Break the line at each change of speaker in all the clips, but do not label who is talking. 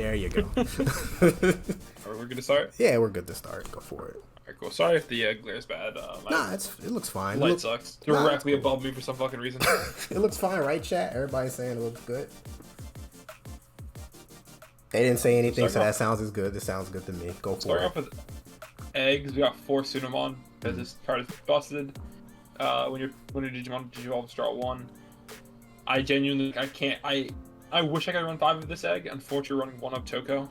There you go.
Are we good to start?
Yeah, we're good to start. Go for it.
Alright, cool. Sorry if the glare is bad.
Nah, it looks fine.
Light sucks. Directly above me for some fucking reason.
It looks fine, right, chat? Everybody's saying it looks good. They didn't say anything, so that sounds good. This sounds good to me. Go for it.
Start off with eggs. We got 4 Numemon because this card is busted. When your Digimon Digivolves, draw 1. I genuinely I wish I could run 5 of this egg. Unfortunately, running 1 of Toko.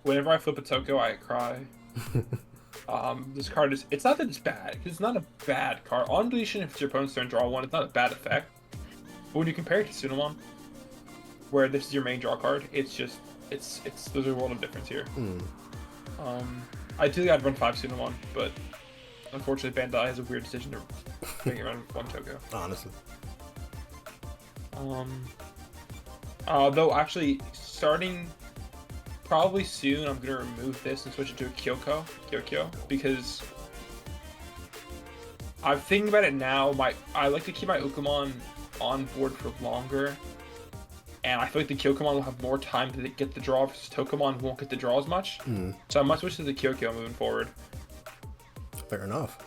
Whenever I flip a Toko, I cry. This card it's not that it's bad, because it's not a bad card. On deletion, if it's your opponent's turn, draw 1, it's not a bad effect. But when you compare it to Numemon, where this is your main draw card, it's there's a world of difference here. Ideally I'd run 5 Numemon, but unfortunately Bandai has a weird decision to make it run 1 Toko.
Honestly.
Though actually starting probably soon, I'm gonna remove this and switch it to a Kyokyo, because I'm thinking about it now. I like to keep my Ukamon on board for longer, and I feel like the Kyokomon will have more time to get the draw, versus Tokomon won't get the draw as much. So I might switch to the Kyokyo moving forward.
Fair enough.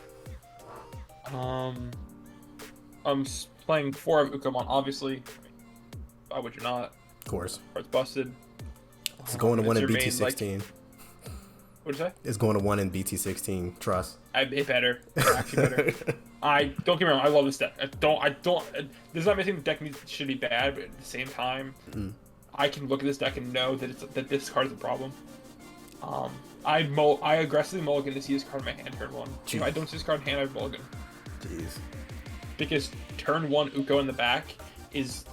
I'm playing 4 of Ukamon, obviously. Why would you not?
Of course.
It's busted.
It's going to 1 in BT16.
What'd you say?
It's going to 1 in BT16. Trust.
It better. It's actually better. Don't get me wrong. I love this deck. There's not anything the deck should be bad, but at the same time, I can look at this deck and know that this card is a problem. I aggressively mulligan to see this card in my hand turn 1.
Jeez.
If I don't see this card in hand, I mulligan.
Jeez.
Because turn 1 Uko in the back is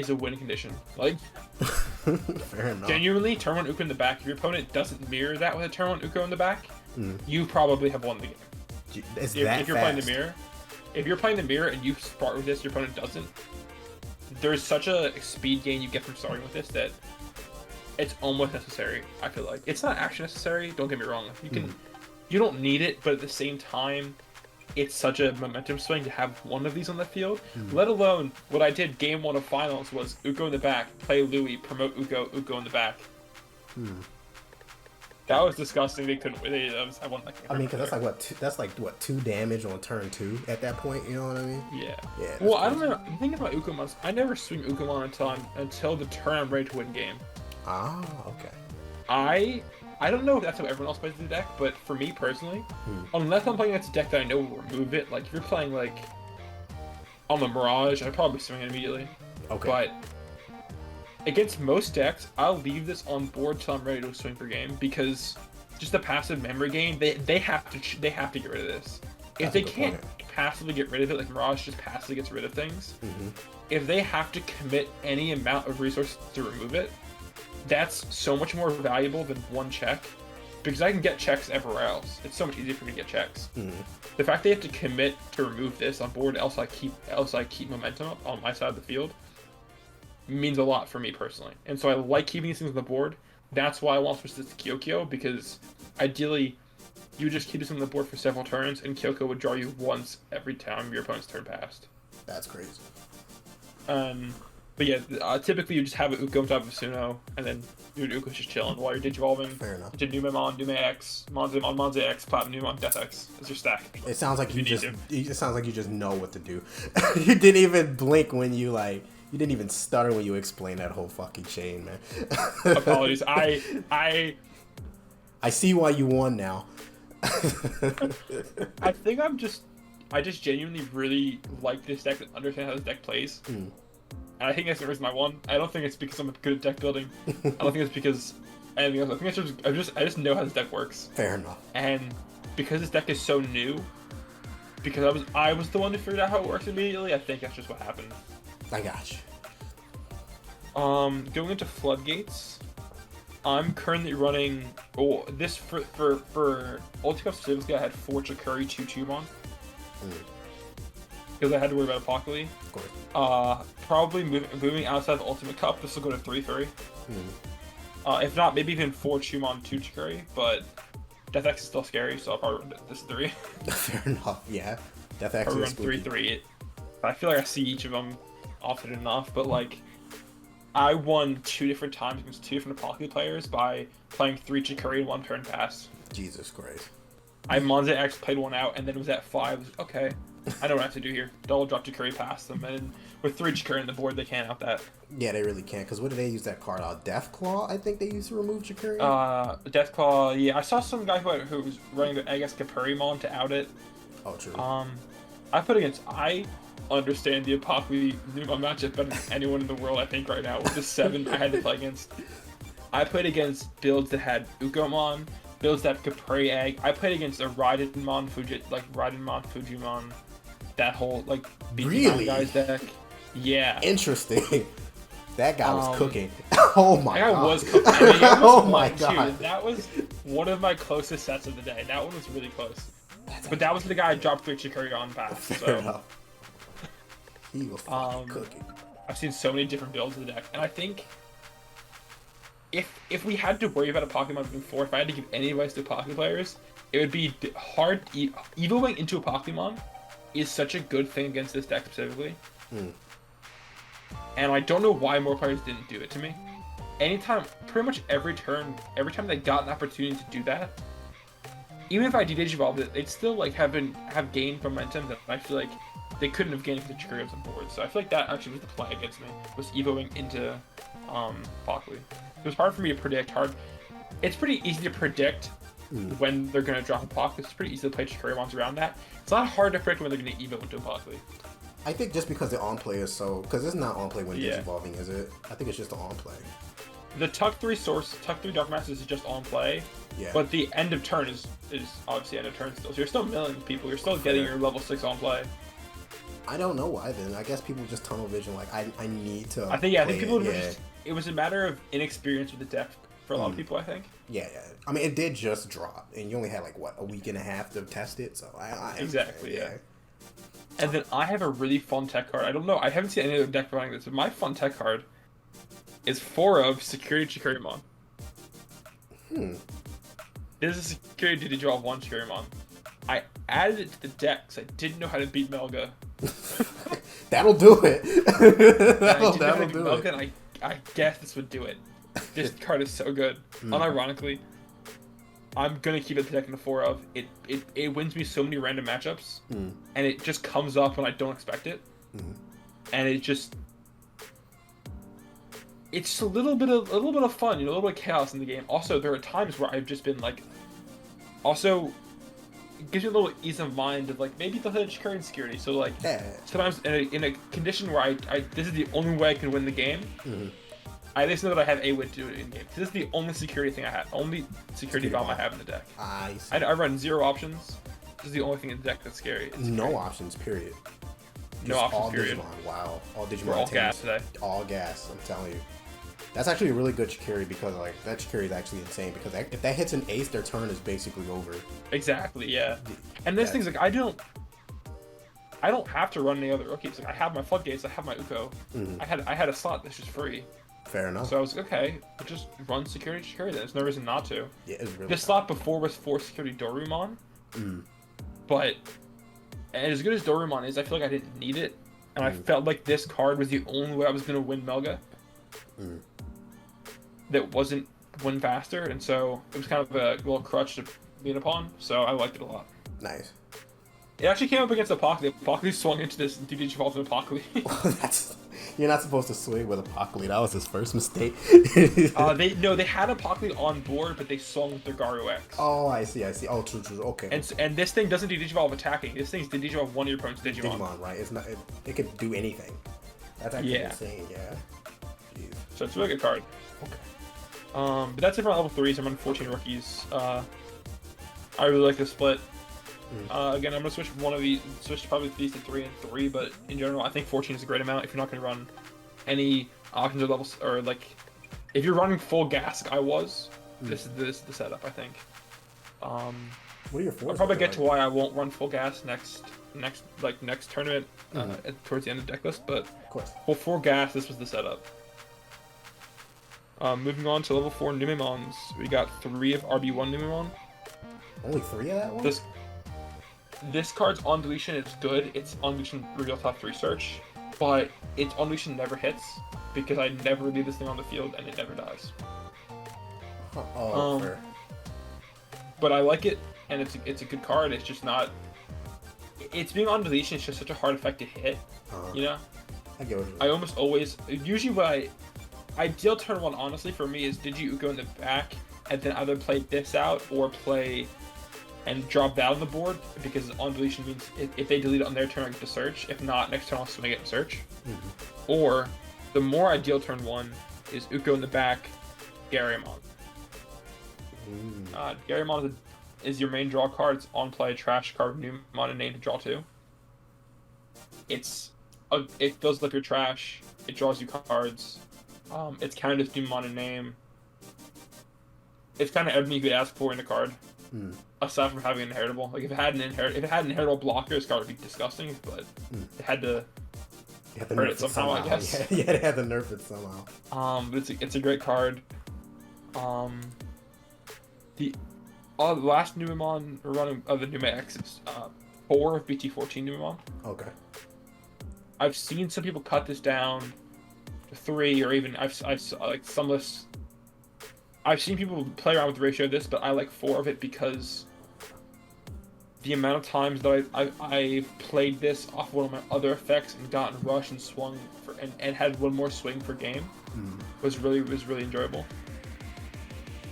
a win condition. Like,
fair enough.
Genuinely, turn 1 Uko in the back. If your opponent doesn't mirror that with a turn 1 Uko in the back, you probably have won the game.
If
you're playing the mirror, and you start with this, your opponent doesn't. There's such a speed gain you get from starting with this that it's almost necessary. I feel like it's not actually necessary. Don't get me wrong. You don't need it, but at the same time, it's such a momentum swing to have 1 of these on the field. Let alone what I did game 1 of finals was Uko in the back, play Louis, promote Uko in the back. That was disgusting. They couldn't. I won that game.
I mean, because that's like what 2 damage on turn 2 at that point. You know what I mean?
Yeah.
Yeah.
Well, I don't know. The thing about Ukamon, I never swing Ukamon until the turn I'm ready to win game.
Ah, okay.
I don't know if that's how everyone else plays the deck, but for me personally, unless I'm playing against a deck that I know will remove it, like if you're playing like on the Mirage, I'd probably swing it immediately.
Okay.
But against most decks, I'll leave this on board till I'm ready to swing for game, because just the passive memory game, they have to get rid of this. If they can't passively get rid of it, like Mirage just passively gets rid of things, if they have to commit any amount of resources to remove it, that's so much more valuable than 1 check, because I can get checks everywhere else. It's so much easier for me to get checks. The fact they have to commit to remove this on board, else I keep momentum up on my side of the field, means a lot for me personally. And so I like keeping these things on the board. That's why I want to switch this to Kyokyo, because ideally you would just keep this on the board for several turns, and Kyoko would draw you once every time your opponent's turn passed.
That's crazy.
But yeah, typically you just have an Uko on top of a Suno, and then your Uko's just chilling while you're Digivolving.
Fair enough.
To Numemon X, Monza X, Platinum Numemon, DeathX is your stack.
It sounds like you just know what to do. You didn't even blink when you didn't even stutter when you explained that whole fucking chain, man.
Apologies. I
see why you won now.
I think I just genuinely really like this deck and understand how this deck plays. And I think that's the reason I won. I don't think it's because I'm good at deck building. I don't think it's because anything else. I think I just know how this deck works.
Fair enough.
And because this deck is so new, because I was the one who figured out how it works immediately, I think that's just what happened.
I got you.
Going into Floodgates, I'm currently running. Oh, this for Ultimate Cup specifically, I had 4 Chikuri, 2 Tumon. Because I had to worry about Apocalymon.
Of course.
Probably moving outside the Ultimate Cup, this will go to 3-3. If not, maybe even 4 Tumon, 2 Chikuri, but DeathX is still scary, so I'll probably run this 3.
Fair enough, yeah. DeathX is
run
spooky.
3-3. I feel like I see each of them often enough, but like, I won 2 different times against 2 different Apocalypse players by playing 3 Chikuri in 1 turn pass.
Jesus Christ.
Monza X played 1 out, and then it was at 5. Okay, I know what I have to do here. Double drop Chikuri past them, and with 3 Chikuri on the board, they can't out that.
Yeah, they really can't. Because what do they use that card out? Deathclaw, I think they used to remove Chikuri?
Deathclaw, yeah. I saw some guy who was running the, I guess, Capurymon to out it.
Oh, true.
I understand the Apocalypse Numemon matchup better than anyone in the world, I think, right now. With the 7 I had to play against. I played against builds that had Ukomon, builds that had Capri Egg. I played against a Raidenmon, Fujimon, that whole, like,
really?
Guy's deck. Yeah.
Interesting. That guy was cooking. Oh my god.
That guy was cooking. I mean,
oh my god.
Too. That was one of my closest sets of the day. That one was really close. But that was the guy I dropped 3 Chikuri on pass.
Fair enough. He was fucking cooking.
I've seen so many different builds of the deck, and I think if we had to worry about a Pokemon moving forward, if I had to give any advice to Pokemon players, it would be hard. Evoing into a Pokemon is such a good thing against this deck specifically. And I don't know why more players didn't do it to me. Anytime, pretty much every turn, every time they got an opportunity to do that, even if I Digivolved it, they'd still like have gained momentum that I feel like they couldn't have gained if the Chikuri was on board. So I feel like that actually was the play against me, was evoing into Apocalypse. It was hard for me to predict. It's pretty easy to predict when they're going to drop Apocalypse. It's pretty easy to play Chikurimons around that. It's not hard to predict when they're going to evo into Apocalypse.
I think just because the on-play is so... Because it's not on-play when Digivolving, is it? I think it's just the on-play.
The Tuck 3 Dark Masters is just on play. Yeah. But the end of turn is obviously end of turn still. So you're still milling people. You're still getting your level 6 on play.
I don't know why then. I guess people just tunnel vision like I need to.
I think people were just. It was a matter of inexperience with the deck for a lot of people. I think.
Yeah. I mean, it did just drop, and you only had like what, a week and a half to test it. So
exactly. Yeah. And then I have a really fun tech card. I don't know. I haven't seen any other deck running this, but my fun tech card is 4 of Security Chikurimon. This is a Security Digivolve 1 Chikurimon. I added it to the deck because I didn't know how to beat Melga.
That'll do it. that'll do it.
And I guess this would do it. This card is so good. Unironically, I'm gonna keep it the deck in the 4 of. It wins me so many random matchups, and it just comes up when I don't expect it, and it's just a little bit of fun, a little bit of chaos in the game. Also, there are times where I've just been like, also. It gives you a little ease of mind of like maybe they'll hit a Chikuri security. So like sometimes in a condition where I this is the only way I can win the game. I at least know that I have a way to do it in game. This is the only security thing I have, only security bomb I have in the deck. I run 0 options. This is the only thing in the deck that's scary.
No options, period.
No options, period.
Digimon. Wow, all Digimon.
We're all gas today.
All gas. I'm telling you. That's actually a really good Chikuri because like that Chikuri is actually insane because if that hits an ace, their turn is basically over.
Exactly, yeah. And this thing's like I don't have to run any other rookies. Like I have my Floodgates, I have my Uko. I had a slot that's just free.
Fair enough.
So I was like, okay, I'll just run Security Chikuri then. There's no reason not to.
Yeah, it's really
this slot before was 4 Security Dorumon. But as good as Dorumon is, I feel like I didn't need it. And I felt like this card was the only way I was gonna win Melga. That wasn't win faster, and so it was kind of a little crutch to lean upon, so I liked it a lot.
Nice.
It actually came up against Apocalypse. Apocalypse swung into this Digivolve in Apocalypse.
You're not supposed to swing with Apocalypse. That was his first mistake.
They had Apocalypse on board, but they swung with their Garu X.
Oh, I see. Oh, true. Okay.
And this thing doesn't Digivolve attacking. This thing's Digivolve one of your opponent's Digimon.
Digimon, right? It's not. It could do anything. That's actually insane. Yeah. Jeez.
So it's a really good card.
Okay.
But that's it for level 3s. I'm on 14 rookies. I really like this split. Again, I'm gonna switch probably these to 3 and 3, but in general, I think 14 is a great amount if you're not gonna run any options or levels, or like if you're running full gas like I was. This is the setup, I think.
What are your 4s?
I'll probably get to why I won't run full gas next tournament towards the end of the deck list, but
of course.
Well, 4 gas, this was the setup. Moving on to level 4 Numemons, we got 3 of RB1 Numemon.
Only 3 of that one?
This card's on deletion, it's good. It's on deletion reveal top 3 search. but its unleashing never hits because I never leave this thing on the field and it never dies.
Fair.
But I like it, and it's a good card. It's just not. It's being on deletion. It's just such a hard effect to hit. You know.
I get what you mean.
I almost always usually what ideal turn 1 honestly for me is Digi-Uko in the back and then either play this out or play and drop that on the board because on deletion means if they delete it on their turn I get to search. If not, next turn I'll swing it and search. Or the more ideal turn 1 is Uko in the back, Garymon. Garymon is your main draw card. It's on play, trash card, Numemon, and name to draw 2. It fills up your trash. It draws you cards. It's counted as Numemon and name. It's kind of everything you could ask for in a card, aside from having an inheritable. Like if it had an inheritable blocker, this card would be disgusting. But it had to hurt it somehow, I guess.
Yeah, it had to nerf it somehow.
It's a great card. The last Numemon running of the Numemon X is 4 of BT14 Numemon.
Okay.
I've seen some people cut this down to 3, or even I've like some lists. I've seen people play around with the ratio of this, but I like 4 of it because the amount of times that I've played this off one of my other effects and gotten rush and swung and had one more swing per game was really enjoyable.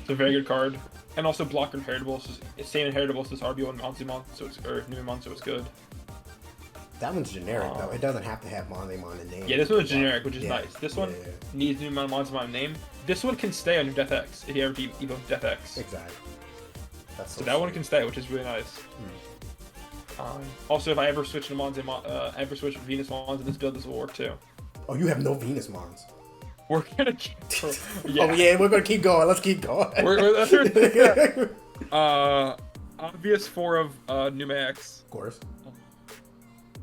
It's a very good card. And also blocker inheritables, same inheritables as RB1 Monzimon, or Numemon, so it's good.
That one's generic though. It doesn't have to have Monzimon in name.
Yeah, this one's generic, which is nice. This one needs Numemon Monzimon in name. This one can stay on your DeathX if you ever evoke DeathX.
Exactly. That's
so that one can stay, which is really nice. Also, if I ever switch to switch Venus Mons in this build, this will work too.
Oh, you have no Venus Mons.
We're gonna keep.
Yeah. Oh yeah, we're gonna keep going. Let's keep going.
Obvious 4 of Numemon X.
Of course.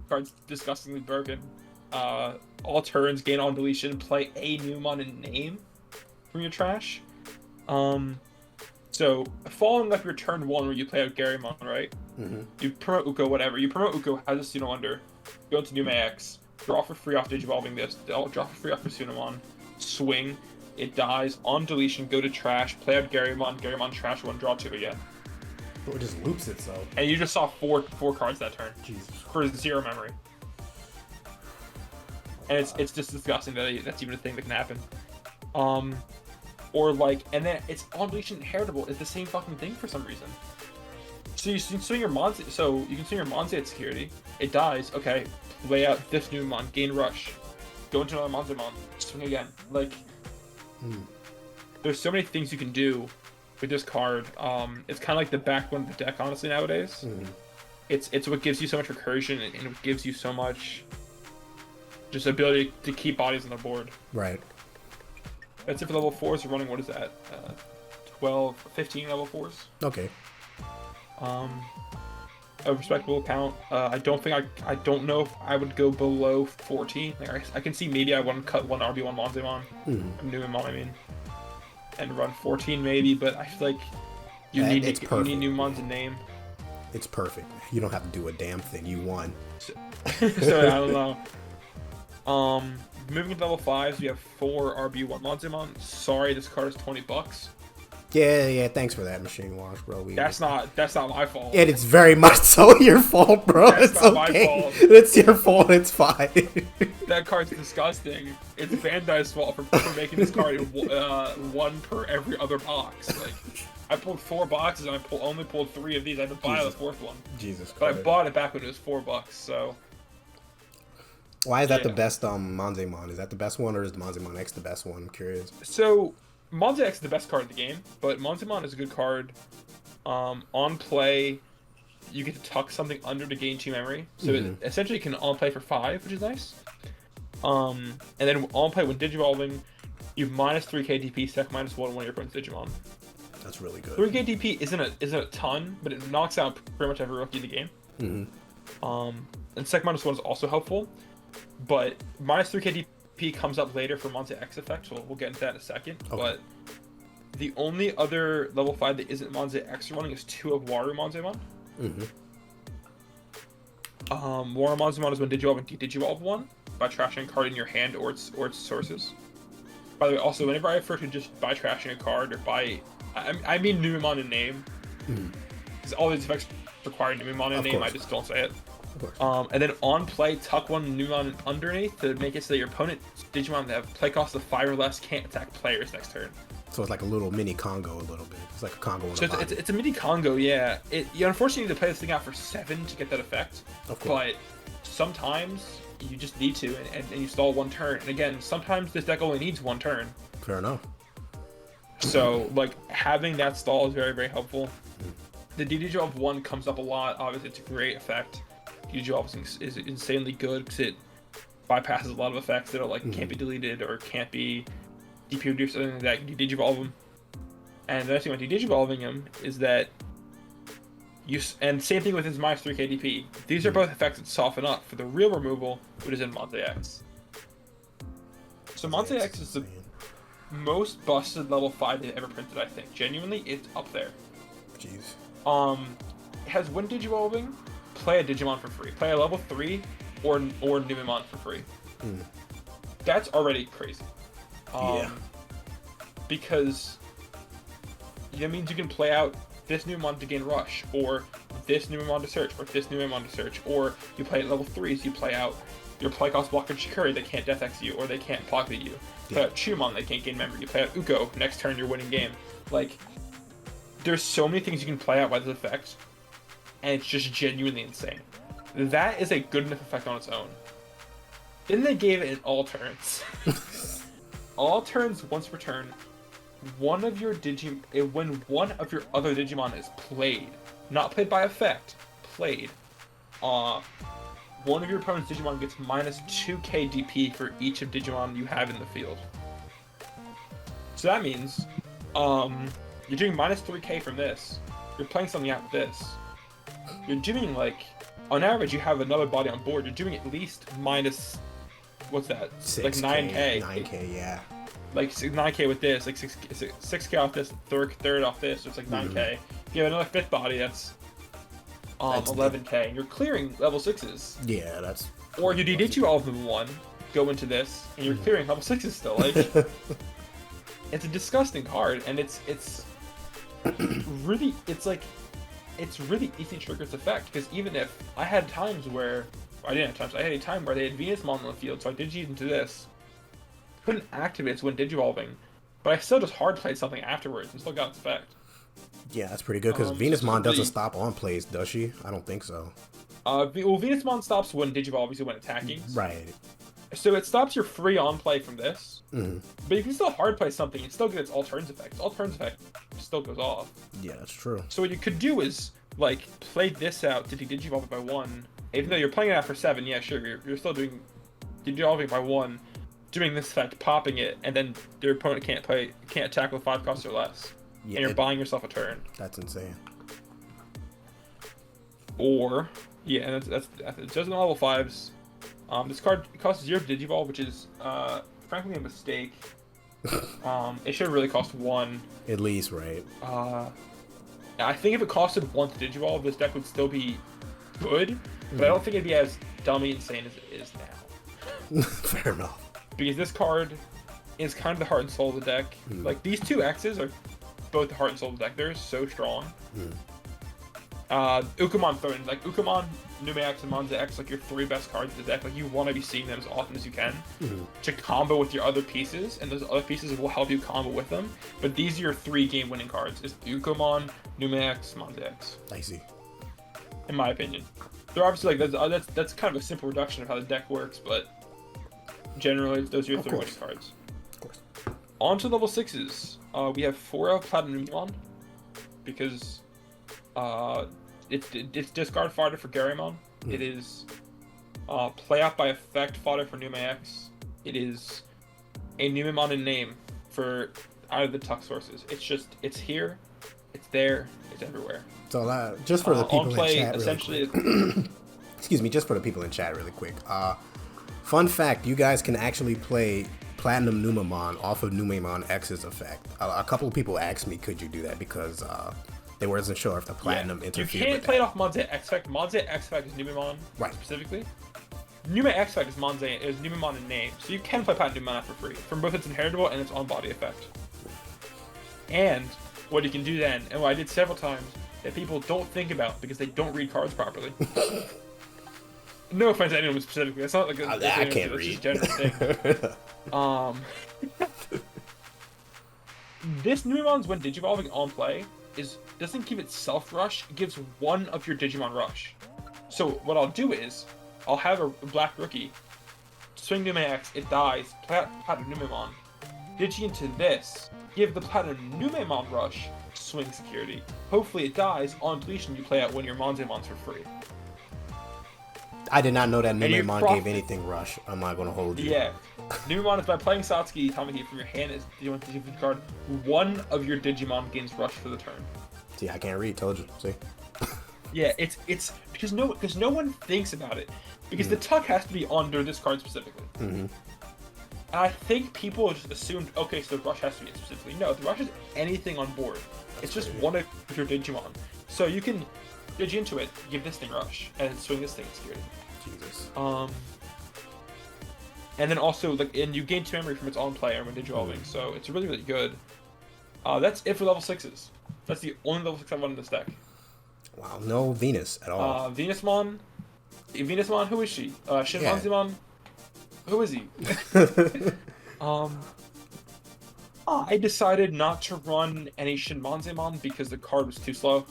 Card's disgustingly broken. All turns, gain on deletion, play a Numemon in name from your trash. So following up your turn 1 where you play out Garymon, right? You promote Uko, whatever. You promote Uko, has a Suno under. Go into Numemon X. Draw for free off Digivolving this. Draw for free off for Sunomon. Swing. It dies. On deletion, go to trash. Play out Garymon. Garymon trash 1. Draw 2 again.
It just loops it, so.
And you just saw four cards that turn.
Jesus.
For 0 memory. And it's just disgusting that that's even a thing that can happen. Or like, and then it's on deletion inheritable. It's the same fucking thing for some reason. So you can swing your Monze. So you can swing your Monze at security. It dies. Okay. Lay out this Numemon. Gain rush. Go into another Monzemon. Swing again. Like, there's so many things you can do with this card. It's kind of like the backbone of the deck, honestly, nowadays. It's what gives you so much recursion and it gives you so much just ability to keep bodies on the board.
Right.
That's it for level 4s. We're running, what is that? 12, 15 level 4s.
Okay.
A respectable count. I don't know if I would go below 14. Like, I can see maybe I wouldn't cut one RB1 Monzemon. Numemon, I mean. And run 14 maybe, but I feel like you need Numemon's in name.
It's perfect. You don't have to do a damn thing. You won.
So I don't know. Moving to level 5s, we have 4 RB1 Monzemon. Sorry, this card is $20.
Yeah. Thanks for that, MachineWash, bro.
That's not my fault.
And it's very much so your fault, bro.
That's not my fault.
It's your fault. It's fine.
That card's disgusting. It's Bandai's fault for making this card 1 per every other box. Like, I pulled 4 boxes and I only pulled 3 of these. I had to buy the 4th one.
Jesus Christ.
But I bought it back when it was $4. So.
Why is that the best Monzemon? Is that the best one, or is Monzemon X the best one? I'm curious.
So, Monze X is the best card in the game, but Monzemon is a good card. On play, you get to tuck something under to gain 2 memory. So it essentially can on play for 5, which is nice. And then on play when Digivolving, you have -3 KDP, stack -1 on your opponent's Digimon.
That's really good.
3 KDP isn't a ton, but it knocks out pretty much every rookie in the game. And stack -1 is also helpful, but -3 KDP comes up later for Monze X effect, so we'll get into that in a second. Okay. But the only other level 5 that isn't Monze X running is 2 of Waru Monzemon. Waru Monzemon is when Digivolve and Digivolve 1. by trashing a card in your hand or its sources. By the way, also, whenever I refer to just by trashing a card or by... I mean Numemon in name. Because all these effects require Numemon in name, I just don't say it. And then on play, tuck one Numemon underneath to make it so that your opponent's Digimon that have play cost of 5 or less can't attack players next turn.
So it's like a little mini Congo a little bit. It's like a Congo.
So it's a mini Congo, yeah. You unfortunately need to play this thing out for 7 to get that effect.
Of course.
But sometimes you just need to, and you stall 1 turn. And again, sometimes this deck only needs 1 turn.
Fair enough.
So, like, having that stall is very, very helpful. The DD12 1 comes up a lot. Obviously, it's a great effect. DD12 is insanely good because it bypasses a lot of effects that are like can't be deleted or can't be DP reduced or anything like that. You digivolve them. And the nice thing about digivolving them is that and same thing with his minus 3k DP. These are both effects that soften up for the real removal, which is in Monte X. So Monte X is the most busted level 5 they've ever printed, I think. Genuinely, it's up there.
Jeez.
It has when digivolving, play a Digimon for free. Play a level 3 or Numemon for free. That's already crazy.
Yeah.
Because that means you can play out this Numemon to gain Rush, or this Numemon to search, or this Numemon to search, or you play at level 3, so you play out your play cost blocker Shikuri, they can't Death X you, or they can't pocket you. Play out Chumon, they can't gain memory. You play out Uko, next turn you're winning game. Like, there's so many things you can play out by this effect, and it's just genuinely insane. That is a good enough effect on its own. Then they gave it in all turns. All turns once per turn, when one of your other Digimon is played, not played by effect, played, one of your opponent's Digimon gets minus 2k DP for each of Digimon you have in the field. So that means, you're doing minus 3k from this, you're playing something out with this, you're doing like, on average you have another body on board, you're doing at least minus, what's that?
6K,
like 9k.
9k, yeah.
Like 9k with this, like 6k off this, third off this, so it's like 9k. If you have another 5th body, that's 11k. And you're clearing level 6s.
Yeah, that's...
Or you DD2 all of them one, go into this, and you're clearing level 6s still. Like, it's a disgusting card, and it's really, it's really easy to trigger its effect, because even if I had times where, I had a time where they had Venusmon on the field, so I digi into this, couldn't activate when digivolving, but I still just hard played something afterwards and still got its effect.
Yeah, that's pretty good, because Venusmon doesn't stop on plays, does she? I don't think so.
Well, Venusmon stops when digivolve, obviously when attacking.
Right.
So it stops your free on play from this, but you can still hard play something and still get its all turns effect. All turns effect still goes off.
Yeah, that's true.
So what you could do is like play this out to digivolve it by 1. Even though you're playing it out for 7, yeah, sure, you're still doing digivolving by 1. Doing this effect, popping it, and then your opponent can't attack with 5 costs or less, and you're buying yourself a turn.
That's insane.
Or and that's just on level 5s. This card costs 0 to digivolve, which is frankly a mistake. It should really cost 1
at least, right?
I think if it costed 1 to digivolve, this deck would still be good, but I don't think it'd be as dummy insane as it is now.
Fair enough.
Because this card is kind of the heart and soul of the deck. Like, these 2 X's are both the heart and soul of the deck. They're so strong. Ukamon thrown in. Like, Ukamon, Numemon X, and Monza X, like, your 3 best cards in the deck. Like, you want to be seeing them as often as you can to combo with your other pieces, and those other pieces will help you combo with them. But these are your 3 game-winning cards. It's Ukamon, Numemon X, Monza X.
I see.
In my opinion. They're obviously, like, that's kind of a simple reduction of how the deck works, but generally, those are your 3 winning cards.
Of course.
On to level 6s. We have 4 of Platinum Numemon, because it's discard fodder for Garymon. It is play out by effect fodder for Numemon X. It is a Numemon in name for either of the tuck sources. It's here, it's there, it's everywhere.
So just for the people
play,
in chat,
essentially,
excuse me, just for the people in chat, really quick. Fun fact: you guys can actually play Platinum Numemon off of Numemon X's effect. A couple of people asked me, could you do that, because they wasn't sure if the Platinum interfered.
You can't play it off Monza X effect. Monza X effect is Numemon,
right?
Specifically, Numemon X is Numemon in name, so you can play Platinum Numemon for free from both its inheritable and its on-body effect. And what you can do then, and what I did several times, that people don't think about because they don't read cards properly. No offense to anyone specifically. It's not like
I can't read.
Just a general thing. This Numemon's when Digivolving on play doesn't give itself rush. It gives one of your Digimon rush. So what I'll do is I'll have a black rookie swing Numemon X. It dies. Play out Platinum Numemon. Digi into this. Give the Platinum Numemon rush. Swing security. Hopefully it dies. On deletion, you play out one of your Monzemons for free.
I did not know that Numemon gave anything rush. I'm not going to hold you.
Yeah. Numemon is by playing Satsuki Tamaki from your hand is you want to give the card. One of your Digimon gains rush for the turn.
See, I can't read. Told you. See.
Yeah, it's because no one thinks about it because the tuck has to be under this card specifically. And I think people just assumed, okay, so the rush has to be specifically. No, the rush is anything on board. It's just one of your Digimon. So you can Digi into it, give this thing rush, and then swing this thing security.
Jesus.
And then also and you gain 2 memory from its own player when Digivolving, so it's really, really good. That's it for level 6s. That's the only level 6 I want in this deck.
Wow, no Venus at all.
Venusmon, who is she? Shinmonzemon, who is he? I decided not to run any Shinmonzemon because the card was too slow.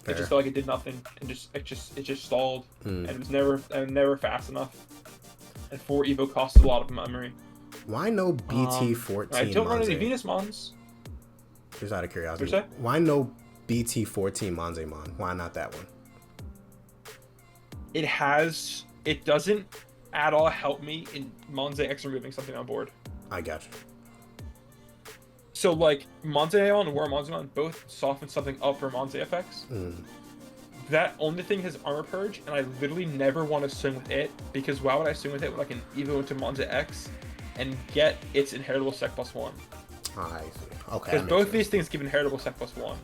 Fair. It just felt like it did nothing, and it just stalled, and it was never fast enough. And 4 Evo costs a lot of memory.
Why no BT14?
I don't run any Venusmons.
Just out of curiosity. Why no BT14 Monzemon? Why not that one?
It doesn't at all help me in Monze X removing something on board.
I got you.
So like Monzeon and War Monzemon both soften something up for Monze effects. That only thing has Armor Purge, and I literally never want to swing with it because why would I swing with it when I can Evo into Monze X and get its inheritable Sec +1?
I see. Okay.
Because both these things give inheritable Sec +1. True.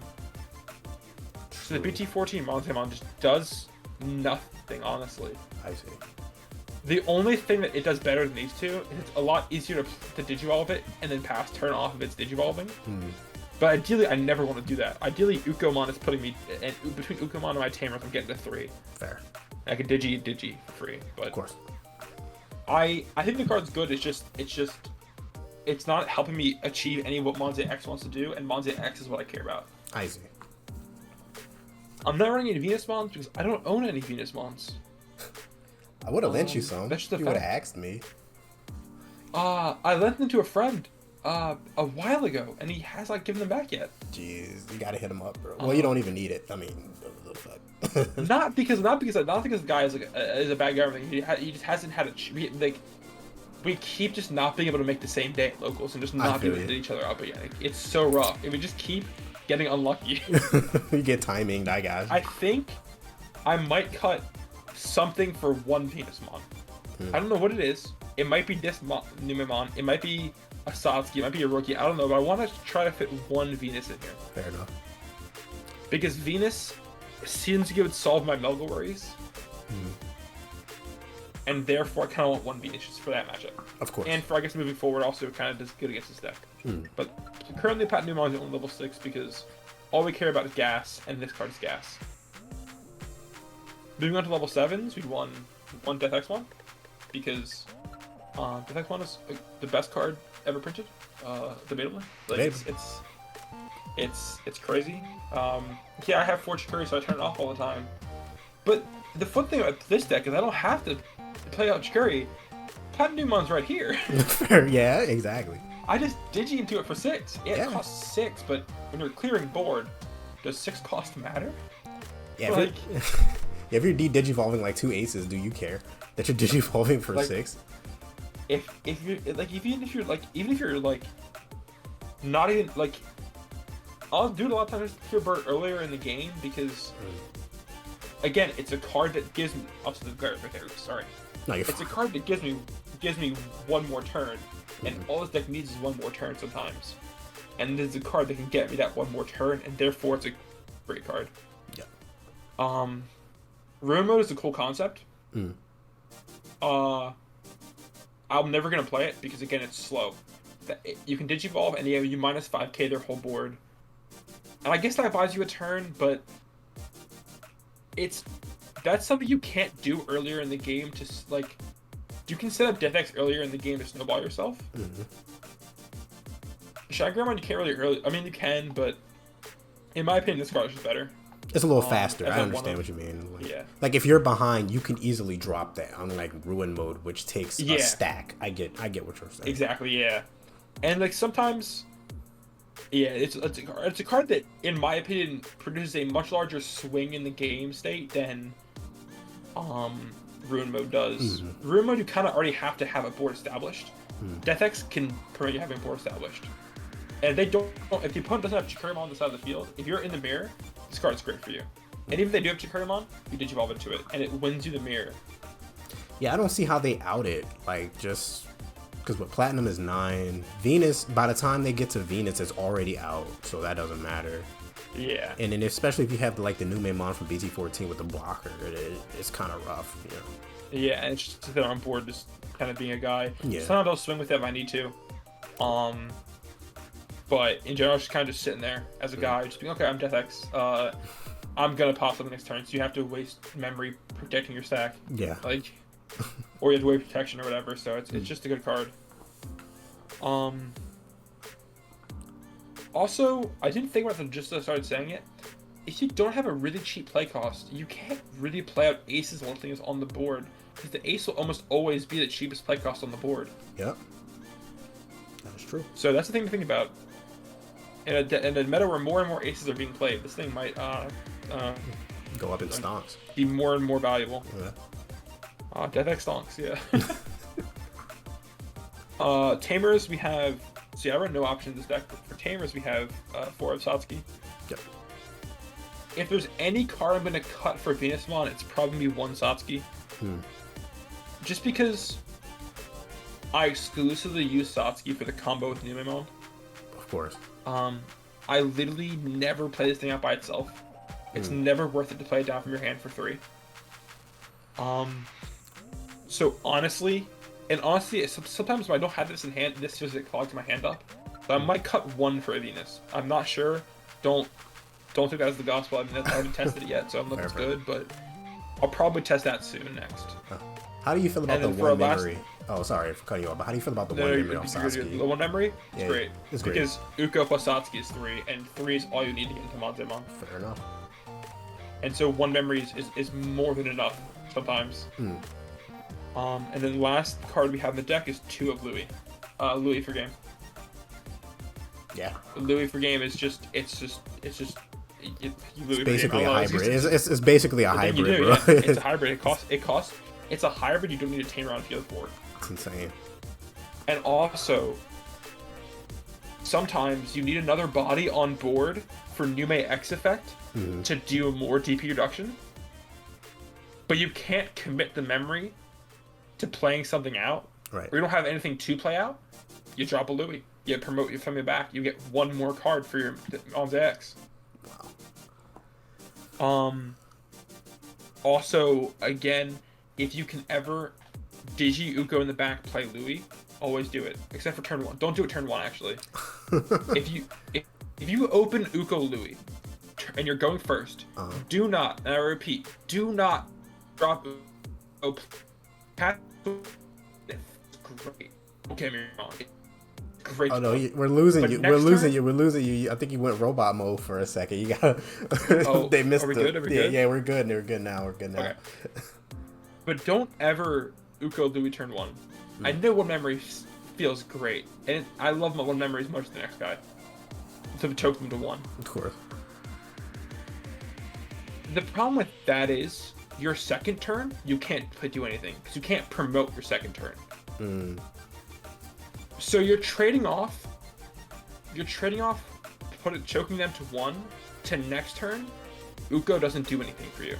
So the BT14 Monzemon just does nothing, honestly.
I see.
The only thing that it does better than these two is it's a lot easier to Digivolve it and then pass turn off of its Digivolving. But ideally, I never want to do that. Ideally, Ukomon is putting me... And between Ukomon and my Tamer, I'm getting to 3.
Fair.
I can Digi for free. But
of course.
I think the card's good. It's not helping me achieve any of what Monze X wants to do, and Monze X is what I care about.
I see.
I'm not running any Venusmons because I don't own any Venusmons.
I would have lent you some.
That's just
you would have asked me.
I lent them to a friend a while ago, and he has not given them back yet.
Jeez, you gotta hit him up, bro. Well, you don't even need it. I mean, what the fuck?
not because the guy is is a bad guy or anything. He just hasn't had we keep just not being able to make the same day at locals and just not being able to hit each other up again. It's so rough. If we just keep getting unlucky.
You get timing, I guess.
I think I might cut something for one Venusmon. I don't know what it is. It might be this Numemon. It might be a Satsuki. It might be a rookie. I don't know, but I want to try to fit one Venus in here.
Fair enough.
Because Venus seems to give solve my Melga worries. And therefore, I kind of want one Venus just for that matchup.
Of course.
And for, I guess, moving forward, also kind of does good against this deck. But currently, Pat Numemon is on level 6 because all we care about is gas, and this card is gas. Moving on to level 7s, we won one DeathXmon because DeathXmon is the best card ever printed, debatably. Like, it's crazy. Yeah, I have Fortune Curry, so I turn it off all the time. But the fun thing about this deck is I don't have to play out Chikuri. Platinum Numemon's right here.
Yeah, exactly.
I just Digi into it for 6. Yeah, it costs 6, but when you're clearing board, does 6 cost matter?
Yeah, like, if you're digivolving like 2 aces, do you care that you're digivolving for 6?
If you're like even if you're like not even like I'll do it a lot of times to clear bird earlier in the game because again it's a card that gives me also the guard right there. Sorry, no, it's a card that gives me one more turn, and all this deck needs is one more turn sometimes, and this is a card that can get me that one more turn, and therefore it's a great card.
Yeah.
Ruin mode is a cool concept. I'm never gonna play it because again, it's slow. You can Digivolve and you minus 5k their whole board, and I guess that buys you a turn, but that's something you can't do earlier in the game to like. You can set up DeathX earlier in the game to snowball yourself.
Mm-hmm.
Shagramon you can't really early. I mean you can, but in my opinion, this card is just better.
It's a little faster. I understand what you mean. Like,
yeah.
Like if you're behind, you can easily drop that on like ruin mode, which takes a stack. I get what you're saying.
Exactly. Yeah. And like sometimes, yeah, it's a card that, in my opinion, produces a much larger swing in the game state than, ruin mode does.
Mm-hmm.
Ruin mode, you kind of already have to have a board established. DeathX can permit you having a board established. And if they don't, if the opponent doesn't have Chikurimon on the side of the field, if you're in the mirror, this card's great for you. And even if they do have Chikurimon, you Digivolve into it, and it wins you the mirror.
Yeah, I don't see how they out it. Like, just because what Platinum is 9, Venus. By the time they get to Venus, it's already out, so that doesn't matter.
Yeah.
And then especially if you have like the Numemon from BT14 with the blocker, it's kind of rough, you know.
Yeah, and it's just to sit on board, just kind of being a guy.
Yeah.
Sometimes I'll swing with it if I need to. But in general, just kind of just sitting there as a guy, just being okay. I'm DeathX. I'm gonna pop something next turn, so you have to waste memory protecting your stack.
Yeah.
Like, or you have to wait protection or whatever. So it's just a good card. Also, I didn't think about it just as I started saying it. If you don't have a really cheap play cost, you can't really play out aces while things on the board, because the ace will almost always be the cheapest play cost on the board.
Yep. That is true.
So that's the thing to think about. In a meta where more and more aces are being played, this thing might
Go up in stonks.
be more and more valuable.
Yeah.
DeathX stonks, yeah. Tamers, we have... See, I run no option in this deck, but for Tamers, we have 4 of Satsuki.
Yep.
If there's any card I'm going to cut for DeathXmon, it's probably going to be 1 Satsuki. Just because I exclusively use Satsuki for the combo with Numemon.
Of course.
I literally never play this thing out by itself. It's never worth it to play it down from your hand for 3. So honestly, sometimes when I don't have this in hand, this just clogs my hand up. So I might cut 1 for a Venus. I'm not sure. Don't take that as the gospel. I mean, I haven't tested it yet, so I'm looking good, but I'll probably test that soon next.
How do you feel about the 1 memory? Oh, sorry for cutting you off, but how do you feel about the 1 memory on Satsuki?
The 1 memory? It's great.
It's great.
Because Uko plus Satsuki is 3, and 3 is all you need to get into Monzemon.
Fair enough.
And so 1 memory is more than enough sometimes. And then the last card we have in the deck is 2 of Louis. Louis for game.
Yeah.
Louis for game is just
It's basically a hybrid. It's basically a hybrid, bro.
Yeah. It's a hybrid. It's a hybrid you don't need a Tamer on field for.
It's insane.
And also, sometimes you need another body on board for Numemon X effect to do more DP reduction. But you can't commit the memory to playing something out.
Right.
Or you don't have anything to play out. You drop a Louis. You promote your family back. You get 1 more card for your Mom's X. Also, again, if you can ever Digi Uko in the back, play Louis, always do it. Except for turn 1. Don't do it turn 1, actually. If you open Uko Louis and you're going first, do not, and I repeat, do not drop Uko. It's great. Don't get me wrong. Great.
Oh no, we're losing you. We're losing you. I think you went robot mode for a second. You got. They missed.
Are we good?
Yeah, we're good. We're good now. Okay.
But don't ever Uko Louis turn 1. I know 1 memory feels great, and I love my 1 memories more than the next guy. To choke them to 1.
Of course.
The problem with that is your second turn you can't do anything because you can't promote your second turn. So you're trading off choking them to 1 to next turn, Uko doesn't do anything for you.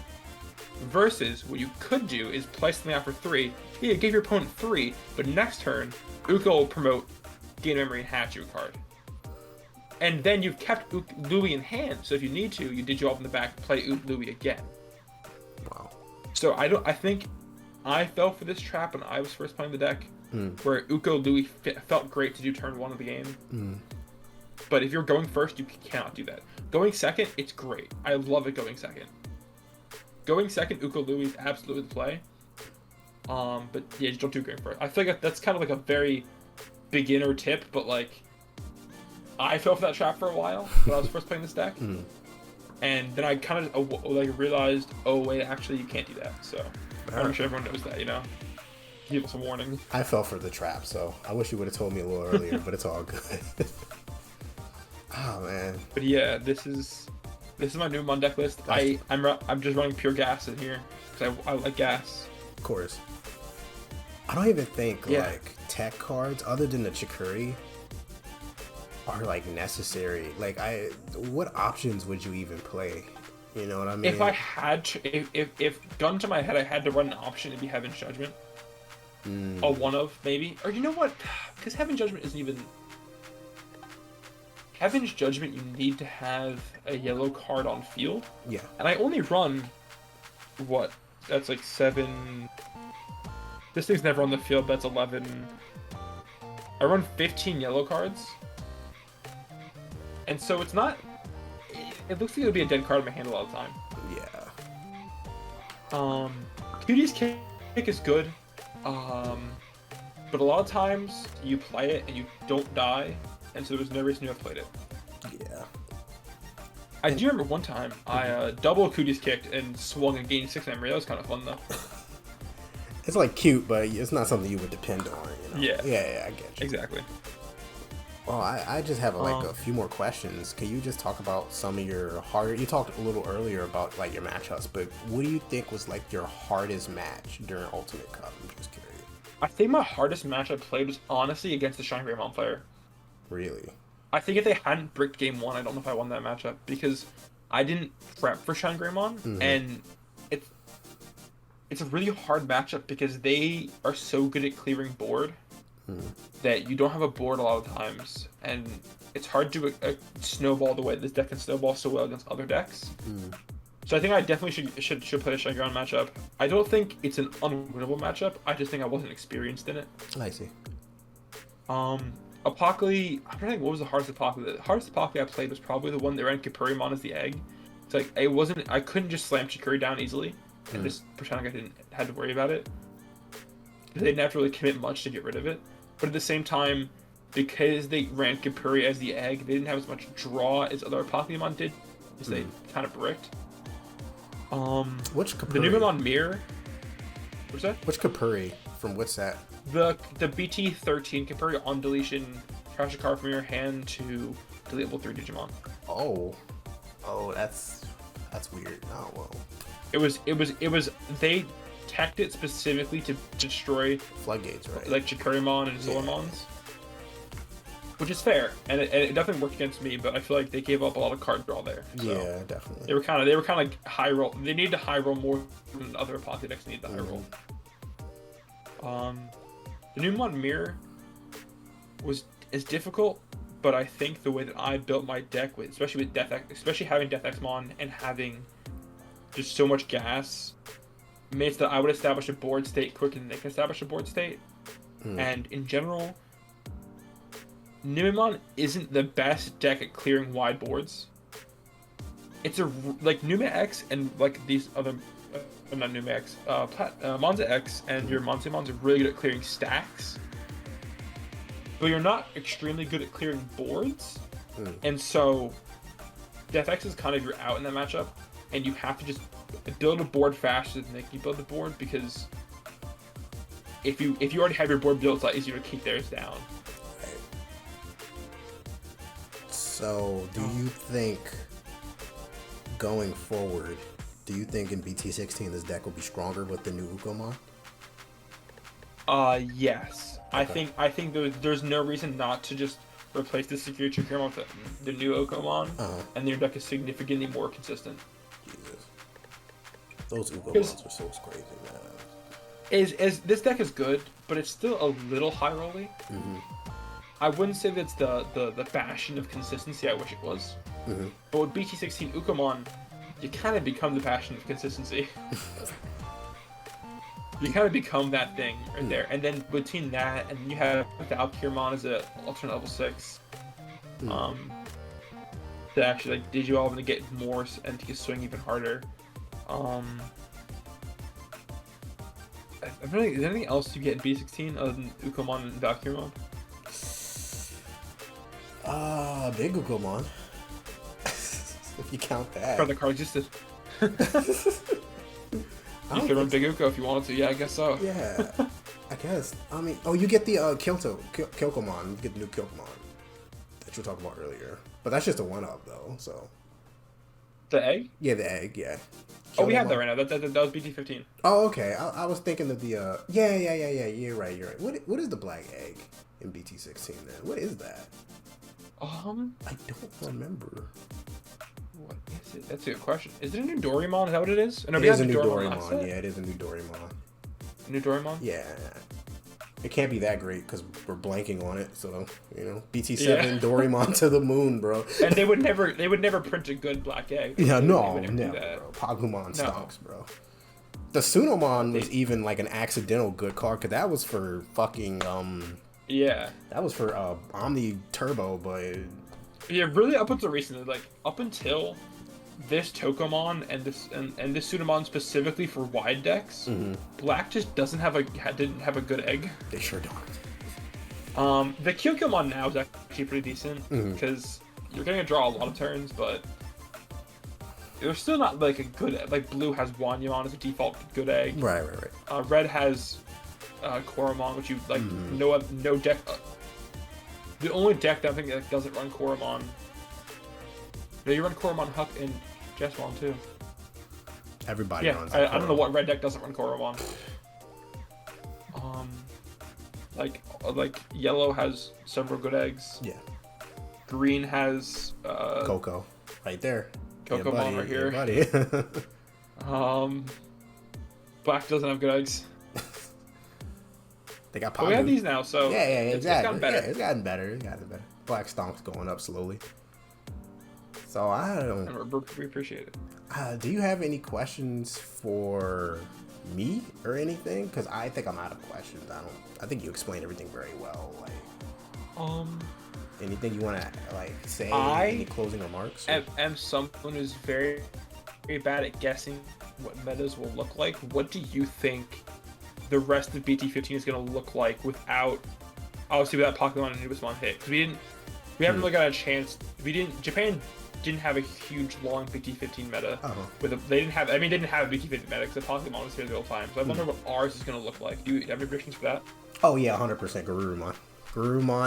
Versus what you could do is play something out for 3. Yeah, give your opponent 3, but next turn, Uko will promote, gain memory, and hatch you a card. And then you've kept Louis in hand, so if you need to, you Digivolve in the back, play Louis again.
Wow.
So I think I fell for this trap when I was first playing the deck,
Mm.
where Uko Louis felt great to do turn 1 of the game.
Mm.
But if you're going first, you cannot do that. Going second, it's great. I love it going second. Going second, Uko Louis is absolutely the play. But yeah, just don't do going first. I feel like that's kind of like a very beginner tip, but like, I fell for that trap for a while when I was first playing this deck.
Mm.
And then I kind of like realized, oh wait, actually you can't do that. So I'm sure everyone knows that, you know. Give us a warning.
I fell for the trap, so I wish you would have told me a little earlier, but it's all good. Oh man.
But yeah, this is my Numemon deck list. I'm just running pure gas in here because I like gas.
Of course. I don't even think like tech cards other than the Chikuri are like necessary. Like what options would you even play? You know what I mean?
If I had to, if gun to my head, I had to run an option, it'd be Heaven's Judgment. A one of maybe, or you know what? Because Heaven's Judgment isn't even. Heaven's Judgment, you need to have a yellow card on field.
Yeah.
And I only run what? That's like 7. This thing's never on the field. That's 11. I run 15 yellow cards. And so it's not. It looks like it'll be a dead card in my hand a lot of the time.
Yeah.
Cutie's Kick is good. But a lot of times you play it and you don't die, and so there's no reason you have played it.
Yeah.
I do remember one time I double Cutie's Kicked and swung and gained 6 memory. That was kind of fun though.
It's like cute, but it's not something you would depend on. You know? Yeah, I get you.
Exactly.
Well, I just have like a few more questions. Can you just talk about some of your harder? You talked a little earlier about like your matchups, but what do you think was like your hardest match during Ultimate Cup? I'm just curious.
I think my hardest match I played was honestly against the Shangri-La player.
Really?
I think if they hadn't bricked game 1, I don't know if I won that matchup because I didn't prep for Shangri-La, and it's a really hard matchup because they are so good at clearing board that you don't have a board a lot of times, and it's hard to snowball the way this deck can snowball so well against other decks. So I think I definitely should play a Shangri-La matchup. I don't think it's an unwinnable matchup. I just think I wasn't experienced in it.
I see.
Apocalymon, I'm trying to think what was the hardest Apocalymon. The hardest Apocalymon I played was probably the one that ran Capurymon as the egg. It's like I couldn't just slam Chikuri down easily and just pretend like I didn't had to worry about it. They didn't have to really commit much to get rid of it. But at the same time, because they ran Capuri as the egg, they didn't have as much draw as other Apocalymon did, because they kind of bricked.
Which Capuri?
The Numemon Mirror. What's that?
Which Capuri? From what's that?
The BT13 Capuri on deletion, trash a card from your hand to delete level 3 Digimon.
Oh, that's weird. Oh well.
It was they teched it specifically to destroy
Floodgates, right?
like Chikurimon and Zoramons. Which is fair, and it definitely worked against me, but I feel like they gave up a lot of card draw there. So
yeah, definitely.
They were kind of like high roll. They needed to high roll more than other Apocalypse decks needed to high roll. The Numemon Mirror is difficult, but I think the way that I built my deck with, especially having DeathXmon and having just so much gas, means that I would establish a board state quicker than they can establish a board state. And in general, Numemon isn't the best deck at clearing wide boards. It's like Numemon X and like these other, not Numemon X, Monza X and your Monsters are really good at clearing stacks, but you're not extremely good at clearing boards. And so DeathX is kind of your out in that matchup, and you have to just build a board faster than they can build the board, because if you already have your board built, it's a lot easier to kick theirs down.
So, do you think, going forward, in BT16 this deck will be stronger with the new Ukomon?
Yes. Okay. I think there's no reason not to just replace the security Chikurimon with the new Ukomon, and your deck is significantly more consistent.
Jesus. Those Ukomons are so crazy, man.
This deck is good, but it's still a little high rolly. I wouldn't say that's the bastion of consistency I wish it was. But with BT16 Ukomon, you kind of become the bastion of consistency. You kind of become that thing right there. And then between that and you have the Apocalymon as a alternate level 6. To actually like Digimon to get more and to swing even harder. Is there anything else you get in B16 other than Ukomon and Valkyrmon?
Big Ukomon. If you count that.
For the card existed. You could run Big Uko if you wanted to. Yeah, I guess so.
Yeah, I guess. I mean, you get the Kyokomon. You get the new Kyokomon that you were talking about earlier. But that's just a one-up, though, so.
The egg?
Yeah, the egg, yeah.
Oh, we have that right now. That was BT15.
Oh, okay. I was thinking of the, yeah. You're right. What is the black egg in BT16, then? What is that? I don't remember.
What is it? That's a good question. Is it a new Doraemon? Is that what it is?
No, it is a new Doraemon. Yeah, it is a new Doraemon.
New Doraemon?
Yeah. It can't be that great because we're blanking on it. So, BT7 Doraemon to the moon, bro.
And they would never print a good black egg.
Yeah, never, bro. Pagumon stocks, bro. The Sunomon was even like an accidental good card because that was for fucking
yeah.
That was for Omni Turbo, but
yeah, really up until recently, like up until this Tokomon and this Sunomon specifically for wide decks, black just didn't have a good egg.
They sure don't.
The Kyokomon now is actually pretty decent because you're getting to draw a lot of turns, but there's still not like a good like blue has Wanyamon as a default good egg.
Right.
Red has Koromon, which you like no deck. The only deck that I think that doesn't run Koromon. No, you run Koromon, Huck, and Jesmon too.
Everybody runs.
I don't know what red deck doesn't run Koromon. Like yellow has several good eggs.
Yeah.
Green has
Coco, right there.
Kokomon right here.
Buddy.
Black doesn't have good eggs.
They got.
But we have these now, so
yeah, exactly.
It's gotten better.
Yeah, it's gotten better. Black Stomp's going up slowly. So I don't.
And we appreciate it.
Do you have any questions for me or anything? Because I think I'm out of questions. I think you explained everything very well. Like, anything you want to like say? Any closing remarks?
I'm someone who's very, very bad at guessing what metas will look like. What do you think the rest of BT15 is going to look like without Pokemon and Numemon hit? Because we haven't really got a chance. Japan didn't have a huge long BT15 meta. They didn't have a BT15 meta because the Pokemon was here the whole time. So I wonder what ours is going to look like. Do you have any predictions for that?
Oh yeah, 100% Garurumon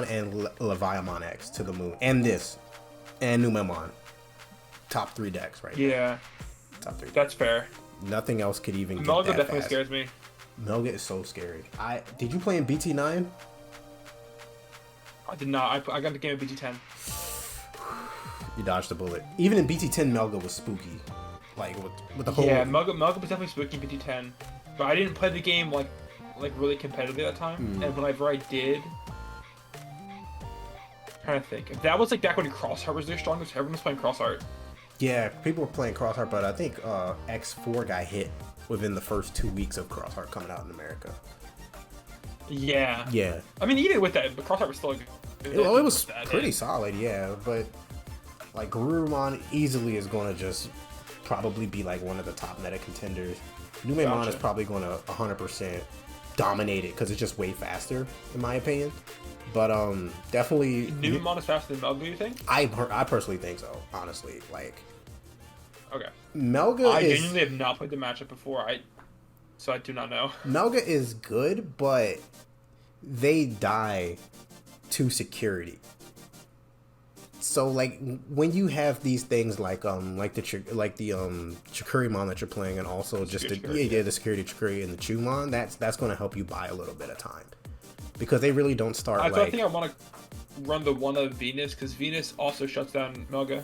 and Leviamon X to the moon, and Numemon. Top 3 decks, right?
Yeah.
Top 3.
That's fair.
Nothing else could even.
Melga definitely scares me.
Melga is so scary. Did you play in BT9?
I did not. I got the game at BT10.
You dodged the bullet. Even in BT10, Melga was spooky. Like with the whole.
Yeah, Melga was definitely spooky in BT10, but I didn't play the game like really competitively at that time. And whenever I did, I'm trying to think. If that was like back when Crossheart was their strongest, everyone was playing Crossheart.
Yeah, people were playing Crossheart, but I think X4 got hit within the first 2 weeks of Crossheart coming out in America.
Yeah.
Yeah.
I mean, even with that, but Crossheart was still good.
It was pretty solid, yeah. But like Garurumon easily is going to just probably be like one of the top meta contenders. Numemon is probably going to 100% dominate it because it's just way faster, in my opinion. But definitely.
Numemon is faster than Melga, you think?
I personally think so. Honestly, like.
Okay.
Melga
I genuinely have not played the matchup before. So I do not know.
Melga is good, but they die to security. So like when you have these things like the Chikurimon that you're playing, and also just the security Chikuri and the Chumon, that's going to help you buy a little bit of time because they really don't start.
I think I want to run the one of Venus because Venus also shuts down Melga.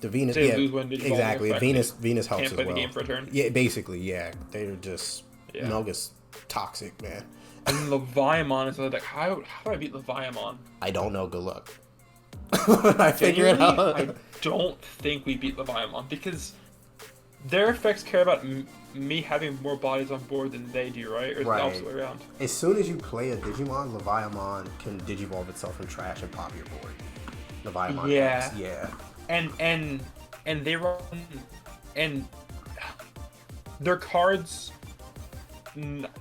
The Venus, exactly. Venus helps as well. Can't play the game for a turn. Yeah, basically, yeah. They're just Melga's toxic, man.
And Leviamon is like, how do I beat Leviamon?
I don't know. Good luck. I figure it out.
I don't think we beat Leviamon because their effects care about me having more bodies on board than they do, right? Or is it the opposite way around?
As soon as you play a Digimon, Leviamon can digivolve itself from trash and pop your board. Leviamon X, yeah.
And they run, and their cards,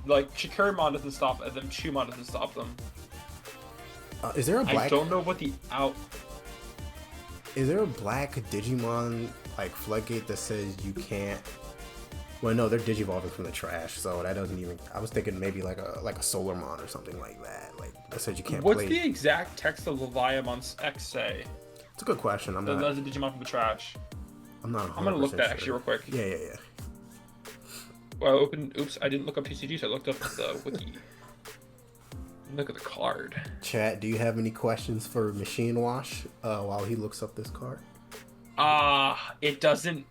like Shikurimon doesn't stop them, Chumon doesn't stop them.
Is there a black?
I don't know what the
Is there a black Digimon like Floodgate that says you can't? Well, no, they're digivolving from the trash, so that doesn't even. I was thinking maybe like a Solarmon or something like that. Like that says you can't.
What's the exact text of Numemon X say?
It's a good question. I'm not.
That's a Digimon from the trash.
I'm not.
I'm gonna look that
sure.
actually real quick.
Yeah.
Well, oops, I didn't look up TCG, so I looked up the wiki. Look at the card.
Chat, do you have any questions for MachineWash while he looks up this card?
It doesn't.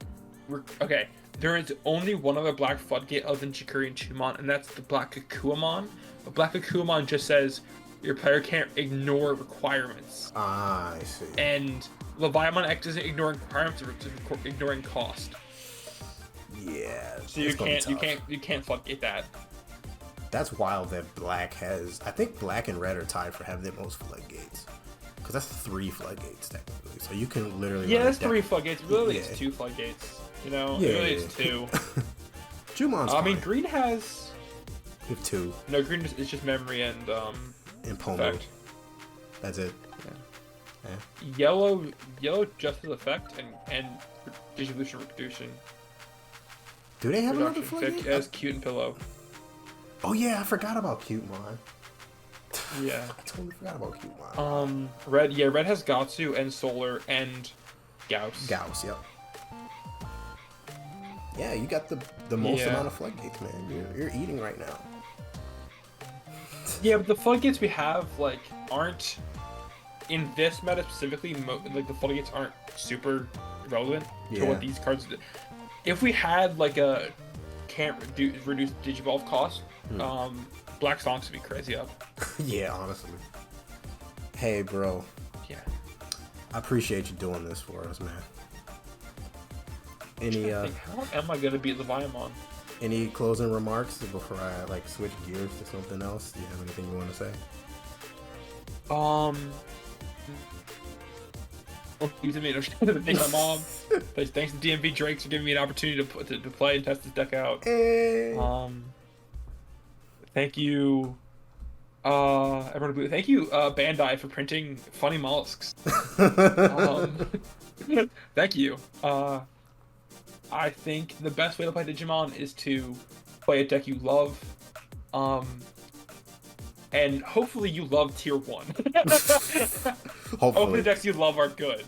Okay, there is only one other black Floodgate other than Chikuri and Chumon, and that's the black Kakuamon. The black Kakuamon just says your player can't ignore requirements.
I see.
And Numemon X isn't ignoring requirements; it's ignoring cost.
Yeah.
So you can't Floodgate that.
That's wild that black has. I think black and red are tied for having the most floodgates. Because that's 3 floodgates technically. So you can literally.
Yeah, that's 3 floodgates. Really, it's 2 floodgates. You know, really, it's 2.
Jumon's.
I mean, green has.
You have 2.
No, green is just memory and
Pomo.
Effect.
That's it.
Yeah. Yellow just has effect and distribution reduction.
Do they have another floodgate?
As cute and pillow.
Oh yeah, I forgot about Cutemon.
Yeah.
I totally forgot about Cutemon.
Red has Gatsu and Solar and Gauss.
Gauss, yep. Yeah, you got the most amount of floodgates, man. You're eating right now.
Yeah, but the floodgates we have aren't in this meta specifically. The floodgates aren't super relevant to what these cards do. If we had a can't reduce digivolve cost, Black Stonks would be crazy up.
Yeah, honestly. Hey, bro.
Yeah.
I appreciate you doing this for us, man.
How am I gonna beat Leviamon?
Any closing remarks before I switch gears to something else? Do you have anything you want to say?
Using me to thank my mom. Thanks to Dmvdrakes for giving me an opportunity to play and test this deck out.
Hey.
Thank you, everyone. Thank you, Bandai, for printing funny mollusks. Thank you. I think the best way to play Digimon is to play a deck you love, and hopefully you love Tier 1. Hopefully the decks you love are good,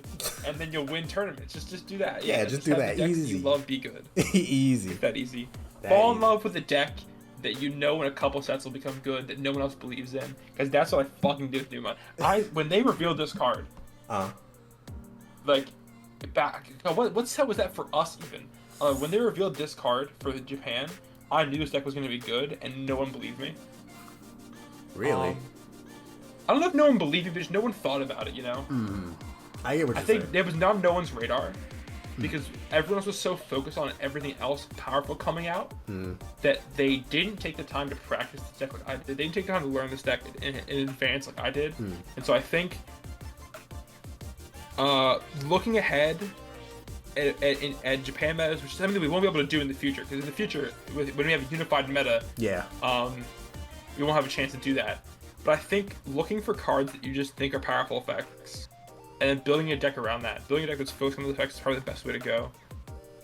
and then you'll win tournaments. Just do that.
Yeah, just do that.
The decks
easy.
You love be good.
Easy.
It's that easy. Fall in love with a deck that you know in a couple sets will become good, that no one else believes in, because that's what I fucking did with Numemon. When they revealed this card, what set was that for us even? When they revealed this card for Japan, I knew this deck was going to be good, and no one believed me.
Really?
I don't know if no one believed me, but just no one thought about it, you know?
I get what you're saying.
I think it was not on no one's radar, because everyone else was so focused on everything else powerful coming out, that they didn't take the time to practice this deck like I did. They didn't take the time to learn this deck in advance like I did. And so I think, looking ahead at Japan metas, which is something that we won't be able to do in the future, because in the future, when we have a unified meta, we won't have a chance to do that. But I think looking for cards that you just think are powerful effects, and then building a deck around that, building a deck that's focused on the effects is probably the best way to go.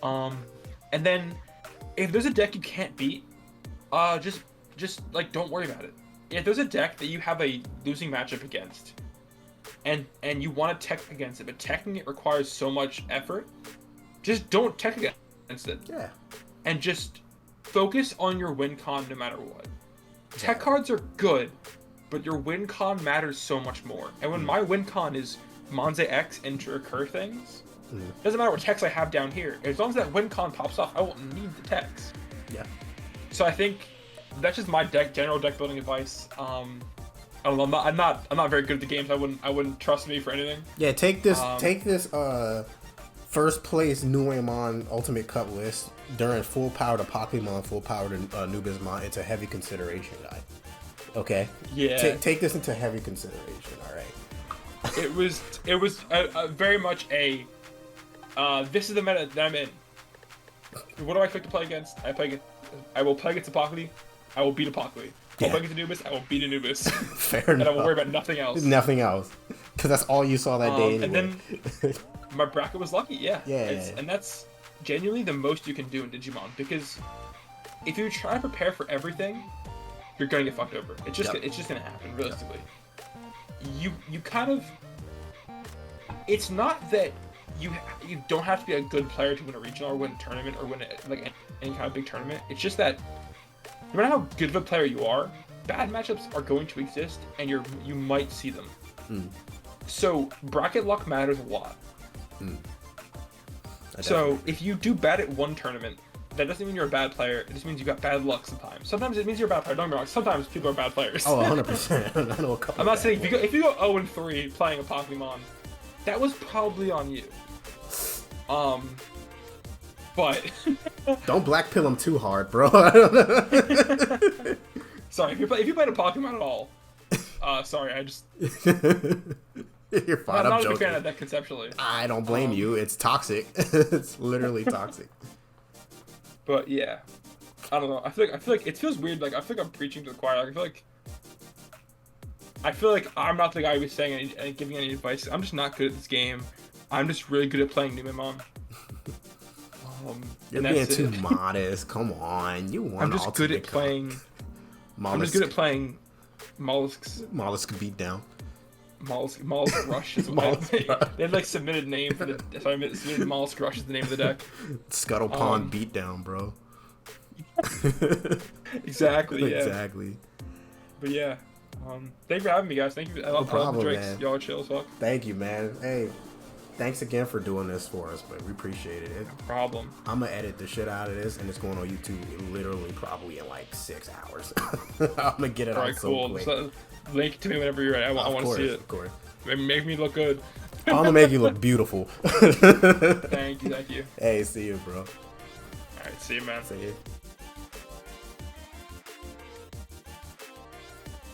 And then if there's a deck you can't beat, just don't worry about it. If there's a deck that you have a losing matchup against, and you want to tech against it, but teching it requires so much effort, just don't tech against it.
Yeah. And
just focus on your win con no matter what. Tech cards are good, but your win con matters so much more. And when my win con is Monze X and to recur things, doesn't matter what techs I have down here. As long as that win con pops off, I won't need the techs.
Yeah.
So I think that's just my general deck building advice. I don't know. I'm not very good at the games. I wouldn't trust me for anything.
Yeah, take this first place Numemon Ultimate Cup list during full powered Apocalymon, full powered Numemon. It's a heavy consideration, guy. Okay.
Yeah.
Take this into heavy consideration. All right.
It was very much a. This is the meta that I'm in. What do I expect to play against? I will play against Apocalymon. I will beat Apocalymon. I'll play against Anubis. I will beat Anubis.
Fair enough.
And I will worry about nothing else.
Nothing else. Because that's all you saw that day anyway.
And then my bracket was lucky, yeah.
Yeah.
And that's genuinely the most you can do in Digimon, because if you try to prepare for everything, you're gonna get fucked over. It's just gonna happen, realistically. You kind of... It's not that you don't have to be a good player to win a regional or win a tournament or win any kind of big tournament. It's just that no matter how good of a player you are, bad matchups are going to exist, and you might see them. So bracket luck matters a lot. So if you do bad at one tournament, that doesn't mean you're a bad player. It just means you got bad luck sometimes. Sometimes it means you're a bad player. Don't get me wrong. Sometimes people are bad players.
Oh, 100%. I know a couple.
I'm not saying if you go 0-3 playing a Pokemon, that was probably on you. But
don't black pill him too hard, bro.
Sorry, if you played a Pokemon at all, sorry, I just.
You're fine.
I'm not
joking.
a big fan of that conceptually.
I don't blame you. It's toxic. It's literally toxic.
But yeah, I don't know. I feel like it feels weird. Like I feel like I'm preaching to the choir. Like, I feel like I'm not the guy who's saying and giving any advice. I'm just not good at this game. I'm just really good at playing Numemon.
You're being too modest. Come on, you want.
I'm just good at playing. I'm just good at playing mollusks.
Mollusk beat down.
Mollusk Rush is what they had like submitted name for the. So I submitted Mollusk Rush is the name of the deck.
Scuttle Pond beatdown, bro.
Exactly. Yeah.
Exactly.
But yeah, thank you for having me, guys. Thank you. I love the Drakes.
Man.
Y'all are chill as fuck.
Thank you, man. Hey, thanks again for doing this for us, but we appreciate it.
No problem.
I'm gonna edit the shit out of this, and it's going on YouTube literally probably in like 6 hours. I'm gonna get it out so quick.
So, link to me whenever you're ready. I want to see it.
Of course.
Make me look good.
I'm gonna make you look beautiful.
Thank you.
Hey, see you, bro.
Alright, see you, man.
See you.